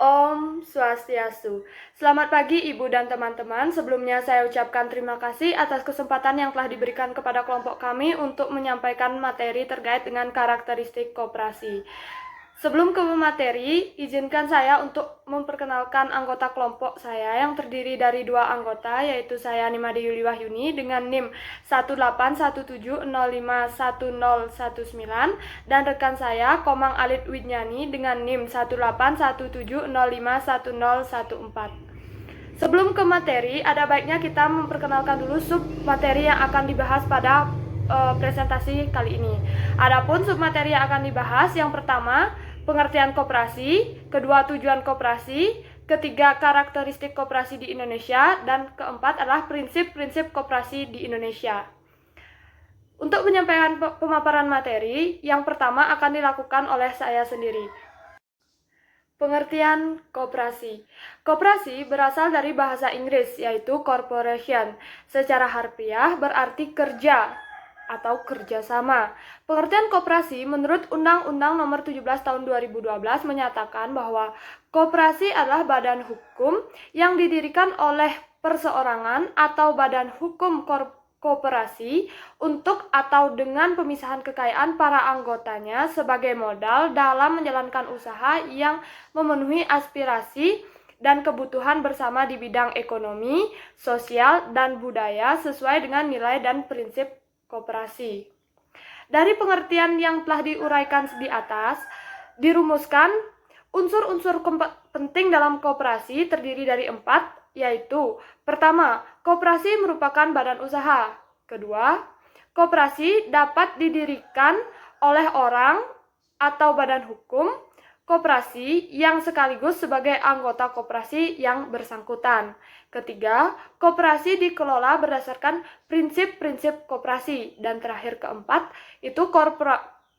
Om Swastiastu. Selamat pagi Ibu dan teman-teman. Sebelumnya saya ucapkan terima kasih atas kesempatan yang telah diberikan kepada kelompok kami untuk menyampaikan materi terkait dengan karakteristik koperasi. Sebelum ke materi, izinkan saya untuk memperkenalkan anggota kelompok saya yang terdiri dari dua anggota, yaitu saya Nimade Yuli Wahyuni dengan NIM 18170511019 dan rekan saya Komang Alit Widnyani dengan NIM 18170511014. Sebelum ke materi, ada baiknya kita memperkenalkan dulu sub materi yang akan dibahas pada presentasi kali ini. Adapun sub materi yang akan dibahas, yang pertama, pengertian koperasi, kedua, tujuan koperasi, ketiga, karakteristik koperasi di Indonesia, dan keempat adalah prinsip-prinsip koperasi di Indonesia. Untuk menyampaikan pemaparan materi, yang pertama akan dilakukan oleh saya sendiri. Pengertian koperasi. Koperasi berasal dari bahasa Inggris, yaitu corporation. Secara harfiah berarti kerja atau kerjasama. Pengertian koperasi menurut Undang-Undang Nomor 17 Tahun 2012 menyatakan bahwa koperasi adalah badan hukum yang didirikan oleh perseorangan atau badan hukum koperasi untuk atau dengan pemisahan kekayaan para anggotanya sebagai modal dalam menjalankan usaha yang memenuhi aspirasi dan kebutuhan bersama di bidang ekonomi, sosial, dan budaya sesuai dengan nilai dan prinsip koperasi. Dari pengertian yang telah diuraikan di atas, dirumuskan unsur-unsur penting dalam koperasi terdiri dari 4, yaitu pertama, koperasi merupakan badan usaha. Kedua, koperasi dapat didirikan oleh orang atau badan hukum koperasi yang sekaligus sebagai anggota koperasi yang bersangkutan. Ketiga, koperasi dikelola berdasarkan prinsip-prinsip koperasi. Dan terakhir keempat, itu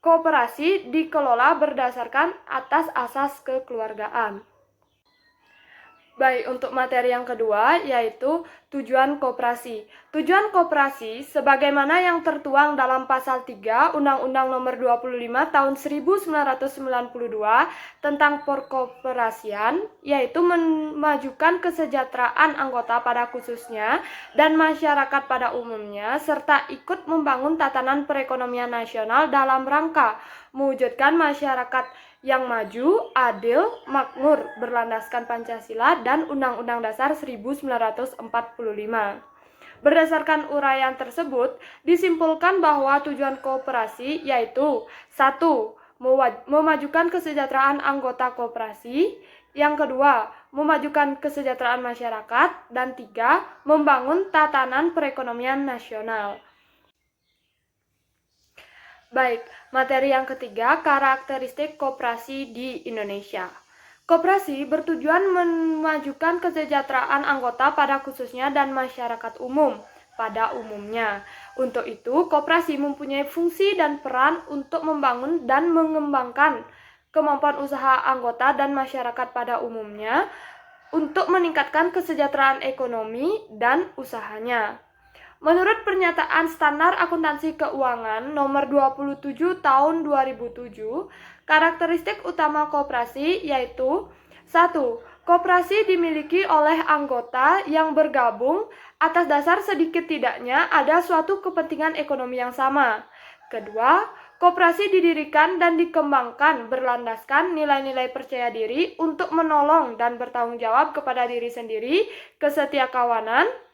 koperasi dikelola berdasarkan atas asas kekeluargaan. Baik, untuk materi yang kedua yaitu tujuan koperasi. Tujuan koperasi sebagaimana yang tertuang dalam pasal 3 Undang-Undang Nomor 25 Tahun 1992 tentang perkoperasian, yaitu memajukan kesejahteraan anggota pada khususnya dan masyarakat pada umumnya, serta ikut membangun tatanan perekonomian nasional dalam rangka mewujudkan masyarakat yang maju, adil, makmur, berlandaskan Pancasila dan Undang-Undang Dasar 1945. Berdasarkan uraian tersebut, disimpulkan bahwa tujuan koperasi yaitu 1. Memajukan kesejahteraan anggota koperasi, yang kedua, memajukan kesejahteraan masyarakat, dan 3. Membangun tatanan perekonomian nasional. Baik, materi yang ketiga, karakteristik koperasi di Indonesia. Koperasi bertujuan memajukan kesejahteraan anggota pada khususnya dan masyarakat umum pada umumnya. Untuk itu, koperasi mempunyai fungsi dan peran untuk membangun dan mengembangkan kemampuan usaha anggota dan masyarakat pada umumnya untuk meningkatkan kesejahteraan ekonomi dan usahanya. Menurut pernyataan Standar Akuntansi Keuangan Nomor 27 Tahun 2007, karakteristik utama koperasi yaitu 1. Koperasi dimiliki oleh anggota yang bergabung atas dasar sedikit tidaknya ada suatu kepentingan ekonomi yang sama. Kedua, koperasi didirikan dan dikembangkan berlandaskan nilai-nilai percaya diri untuk menolong dan bertanggung jawab kepada diri sendiri, kesetiakawanan,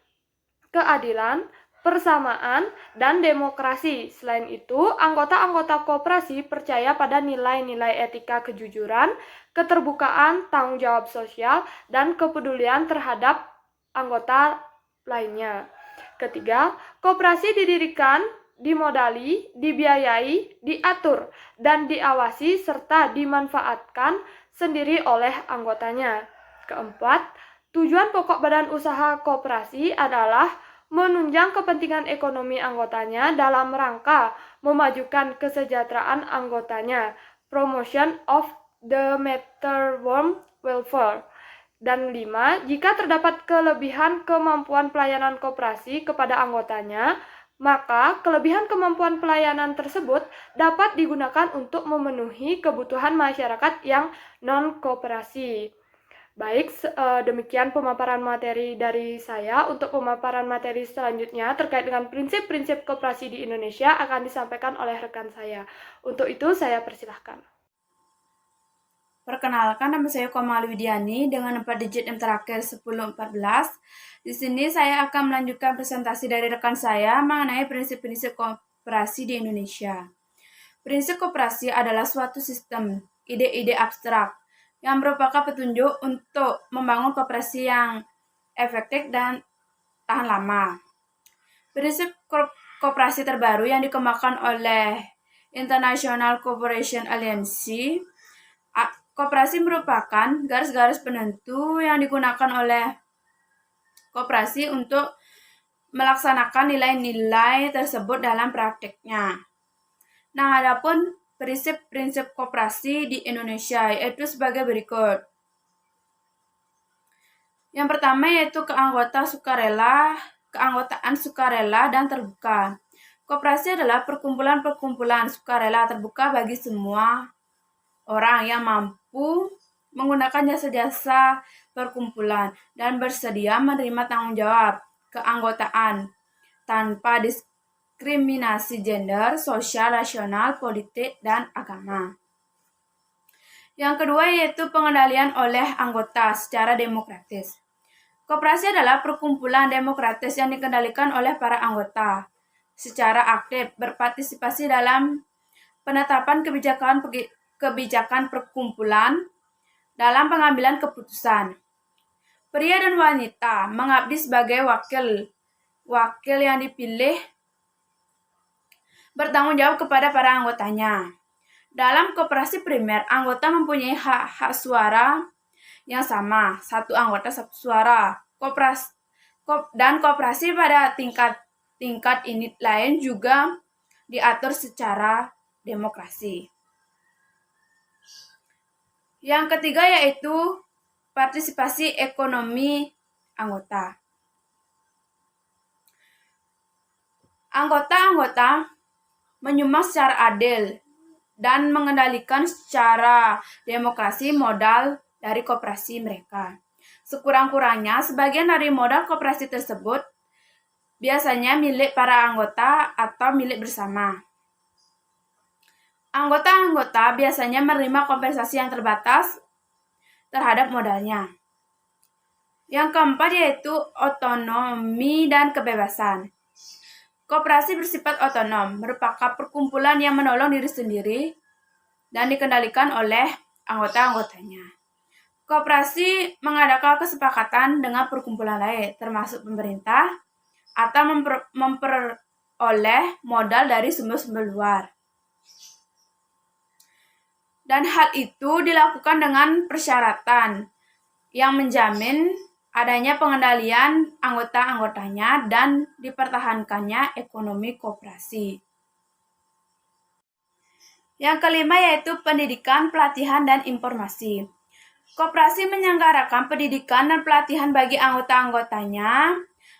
keadilan, persamaan, dan demokrasi. Selain itu, anggota-anggota koperasi percaya pada nilai-nilai etika kejujuran, keterbukaan, tanggung jawab sosial, dan kepedulian terhadap anggota lainnya. Ketiga, koperasi didirikan, dimodali, dibiayai, diatur, dan diawasi serta dimanfaatkan sendiri oleh anggotanya. Keempat, tujuan pokok badan usaha koperasi adalah menunjang kepentingan ekonomi anggotanya dalam rangka memajukan kesejahteraan anggotanya, promotion of the matterworm welfare. Dan 5, jika terdapat kelebihan kemampuan pelayanan koperasi kepada anggotanya, maka kelebihan kemampuan pelayanan tersebut dapat digunakan untuk memenuhi kebutuhan masyarakat yang non-koperasi. Baik, demikian pemaparan materi dari saya. Untuk pemaparan materi selanjutnya terkait dengan prinsip-prinsip koperasi di Indonesia akan disampaikan oleh rekan saya. Untuk itu, saya persilahkan. Perkenalkan, nama saya Komalu Widiani dengan 4 digit yang terakhir 1014. Di sini saya akan melanjutkan presentasi dari rekan saya mengenai prinsip-prinsip koperasi di Indonesia. Prinsip koperasi adalah suatu sistem ide-ide abstrak yang merupakan petunjuk untuk membangun koperasi yang efektif dan tahan lama. Prinsip koperasi terbaru yang dikembangkan oleh International Cooperation Alliance. Koperasi merupakan garis-garis penentu yang digunakan oleh koperasi untuk melaksanakan nilai-nilai tersebut dalam prakteknya. Nah, adapun prinsip-prinsip koperasi di Indonesia yaitu sebagai berikut. Yang pertama yaitu keanggotaan sukarela dan terbuka. Koperasi adalah perkumpulan-perkumpulan sukarela terbuka bagi semua orang yang mampu menggunakan jasa-jasa perkumpulan dan bersedia menerima tanggung jawab keanggotaan tanpa diskriminasi gender, sosial, rasional, politik, dan agama. Yang kedua yaitu pengendalian oleh anggota secara demokratis. Koperasi adalah perkumpulan demokratis yang dikendalikan oleh para anggota secara aktif berpartisipasi dalam penetapan kebijakan perkumpulan dalam pengambilan keputusan. Pria dan wanita mengabdi sebagai wakil yang dipilih bertanggung jawab kepada para anggotanya. Dalam koperasi primer, anggota mempunyai hak suara yang sama, satu anggota satu suara. Koperasi pada tingkat unit lain juga diatur secara demokrasi. Yang ketiga yaitu partisipasi ekonomi anggota. Anggota-anggota menyumbang secara adil dan mengendalikan secara demokrasi modal dari koperasi mereka. Sekurang-kurangnya, sebagian dari modal koperasi tersebut biasanya milik para anggota atau milik bersama. Anggota-anggota biasanya menerima kompensasi yang terbatas terhadap modalnya. Yang keempat yaitu otonomi dan kebebasan. Koperasi bersifat otonom, merupakan perkumpulan yang menolong diri sendiri dan dikendalikan oleh anggota-anggotanya. Koperasi mengadakan kesepakatan dengan perkumpulan lain, termasuk pemerintah, atau memperoleh modal dari sumber-sumber luar. Dan hal itu dilakukan dengan persyaratan yang menjamin adanya pengendalian anggota-anggotanya dan dipertahankannya ekonomi koperasi. Yang kelima yaitu pendidikan, pelatihan, dan informasi. Koperasi menyelenggarakan pendidikan dan pelatihan bagi anggota-anggotanya,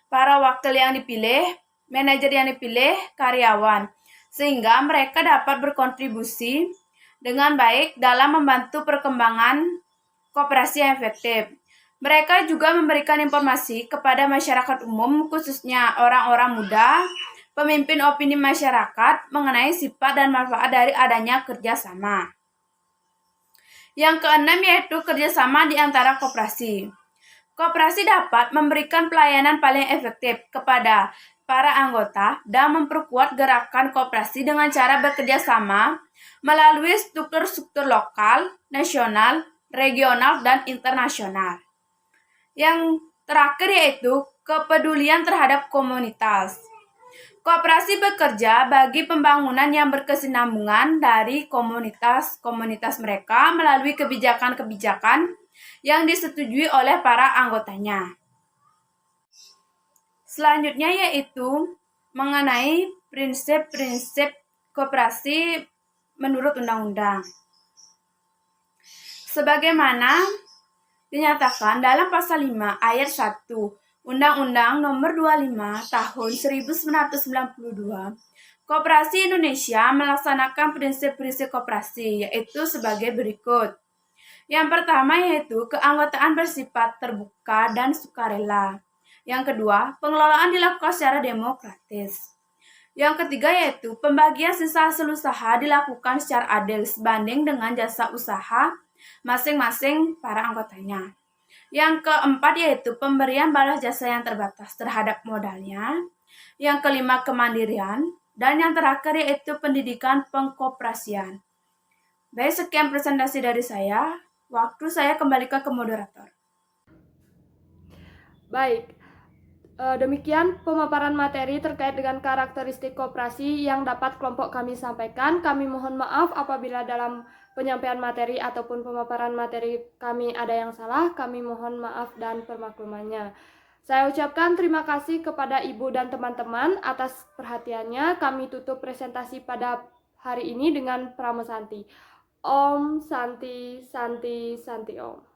para wakil yang dipilih, manajer yang dipilih, karyawan, sehingga mereka dapat berkontribusi dengan baik dalam membantu perkembangan koperasi yang efektif. Mereka juga memberikan informasi kepada masyarakat umum, khususnya orang-orang muda, pemimpin opini masyarakat mengenai sifat dan manfaat dari adanya kerjasama. Yang keenam yaitu kerjasama di antara koperasi. Koperasi dapat memberikan pelayanan paling efektif kepada para anggota dan memperkuat gerakan koperasi dengan cara bekerja sama melalui struktur-struktur lokal, nasional, regional, dan internasional. Yang terakhir yaitu kepedulian terhadap komunitas. Koperasi bekerja bagi pembangunan yang berkesinambungan dari komunitas mereka melalui kebijakan-kebijakan yang disetujui oleh para anggotanya. Selanjutnya yaitu mengenai prinsip-prinsip koperasi menurut undang-undang. Sebagaimana dinyatakan dalam pasal 5 ayat 1 Undang-Undang Nomor 25 Tahun 1992, Koperasi Indonesia melaksanakan prinsip-prinsip koperasi yaitu sebagai berikut. Yang pertama yaitu keanggotaan bersifat terbuka dan sukarela. Yang kedua, pengelolaan dilakukan secara demokratis. Yang ketiga yaitu pembagian sisa hasil usaha dilakukan secara adil sebanding dengan jasa usaha masing-masing para anggotanya. Yang keempat yaitu pemberian balas jasa yang terbatas terhadap modalnya. Yang kelima kemandirian. Dan yang terakhir yaitu pendidikan pengkoperasian. Baik, sekian presentasi dari saya. Waktu saya kembalikan ke moderator. Baik, demikian pemaparan materi terkait dengan karakteristik koperasi yang dapat kelompok kami sampaikan. Kami mohon maaf apabila dalam penyampaian materi ataupun pemaparan materi kami ada yang salah. Kami mohon maaf dan permaklumannya. Saya ucapkan terima kasih kepada Ibu dan teman-teman atas perhatiannya. Kami tutup presentasi pada hari ini dengan Pramu Santi. Om Santi Santi Santi Om.